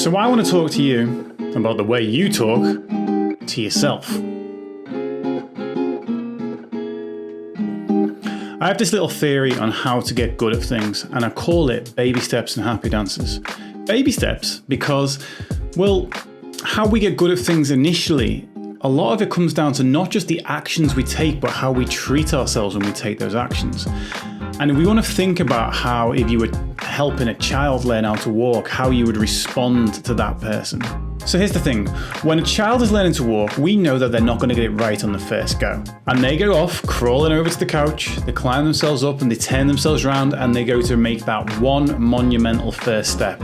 So I want to talk to you about the way you talk to yourself. I have this little theory on how to get good at things, and I call it baby steps and happy dances. Baby steps because, well, how we get good at things initially, a lot of it comes down to not just the actions we take, but how we treat ourselves when we take those actions. And we want to think about how, if you were helping a child learn how to walk, how you would respond to that person. So here's the thing, when a child is learning to walk, we know that they're not going to get it right on the first go. And they go off crawling over to the couch, they climb themselves up and they turn themselves around and they go to make that one monumental first step.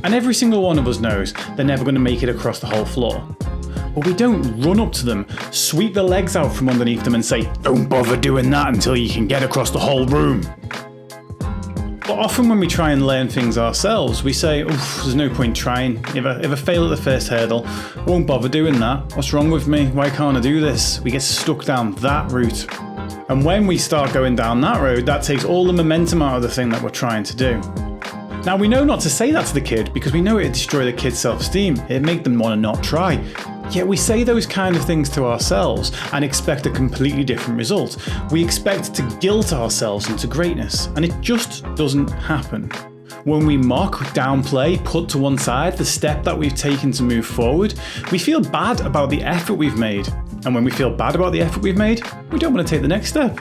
And every single one of us knows they're never going to make it across the whole floor. But we don't run up to them, sweep the legs out from underneath them and say, "Don't bother doing that until you can get across the whole room." But often when we try and learn things ourselves, we say, "Oof, there's no point trying. If I fail at the first hurdle, I won't bother doing that. What's wrong with me? Why can't I do this?" We get stuck down that route. And when we start going down that road, that takes all the momentum out of the thing that we're trying to do. Now we know not to say that to the kid because we know it'd destroy the kid's self-esteem. It'd make them want to not try. Yet we say those kind of things to ourselves and expect a completely different result. We expect to guilt ourselves into greatness, and it just doesn't happen. When we mock, downplay, put to one side the step that we've taken to move forward, we feel bad about the effort we've made. And when we feel bad about the effort we've made, we don't want to take the next step.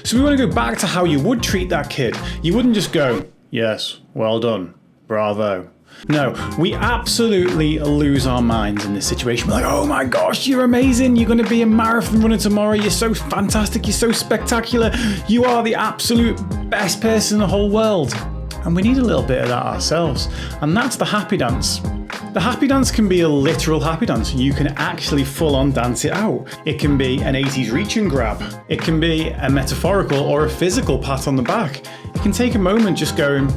So we want to go back to how you would treat that kid. You wouldn't just go, "Yes, well done, bravo." No, we absolutely lose our minds in this situation. We're like, "Oh my gosh, you're amazing. You're going to be a marathon runner tomorrow. You're so fantastic. You're so spectacular. You are the absolute best person in the whole world." And we need a little bit of that ourselves. And that's the happy dance. The happy dance can be a literal happy dance. You can actually full on dance it out. It can be an 80s reach and grab. It can be a metaphorical or a physical pat on the back. It can take a moment just going,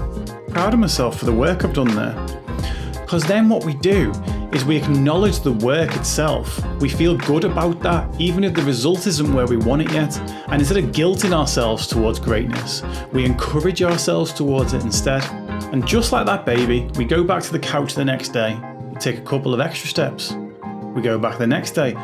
"Proud of myself for the work I've done there." Because then what we do is we acknowledge the work itself. We feel good about that, even if the result isn't where we want it yet. And instead of guilting ourselves towards greatness, we encourage ourselves towards it instead. And just like that baby, we go back to the couch the next day, we take a couple of extra steps. We go back the next day,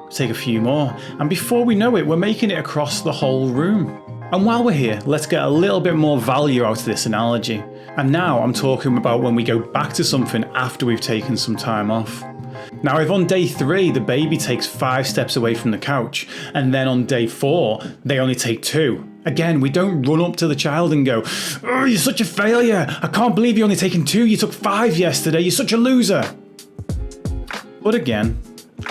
take a few more. And before we know it, we're making it across the whole room. And while we're here, let's get a little bit more value out of this analogy. And now I'm talking about when we go back to something after we've taken some time off. Now, if on day 3 the baby takes 5 steps away from the couch, and then on day 4 they only take 2, again, we don't run up to the child and go, "Oh, you're such a failure. I can't believe you're only taking 2. You took 5 yesterday. You're such a loser." But again,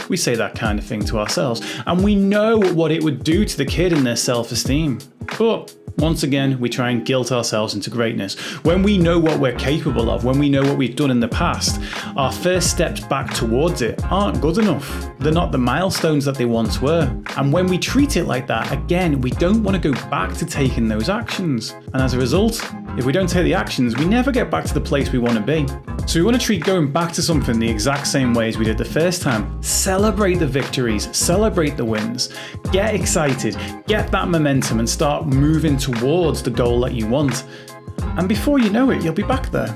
we say that kind of thing to ourselves, and we know what it would do to the kid and their self-esteem. But once again, we try and guilt ourselves into greatness. When we know what we're capable of, when we know what we've done in the past, our first steps back towards it aren't good enough. They're not the milestones that they once were. And when we treat it like that, again, we don't want to go back to taking those actions. And as a result, if we don't take the actions, we never get back to the place we want to be. So we want to treat going back to something the exact same way as we did the first time. Celebrate the victories, celebrate the wins, get excited, get that momentum and start moving towards the goal that you want. And before you know it, you'll be back there.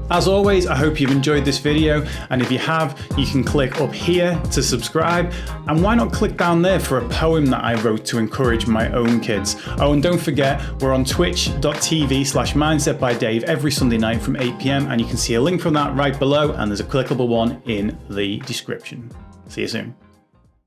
As always, I hope you've enjoyed this video, and if you have, you can click up here to subscribe, and why not click down there for a poem that I wrote to encourage my own kids. Oh, and don't forget, we're on twitch.tv/mindsetbydave every Sunday night from 8 PM, and you can see a link from that right below, and there's a clickable one in the description. See you soon.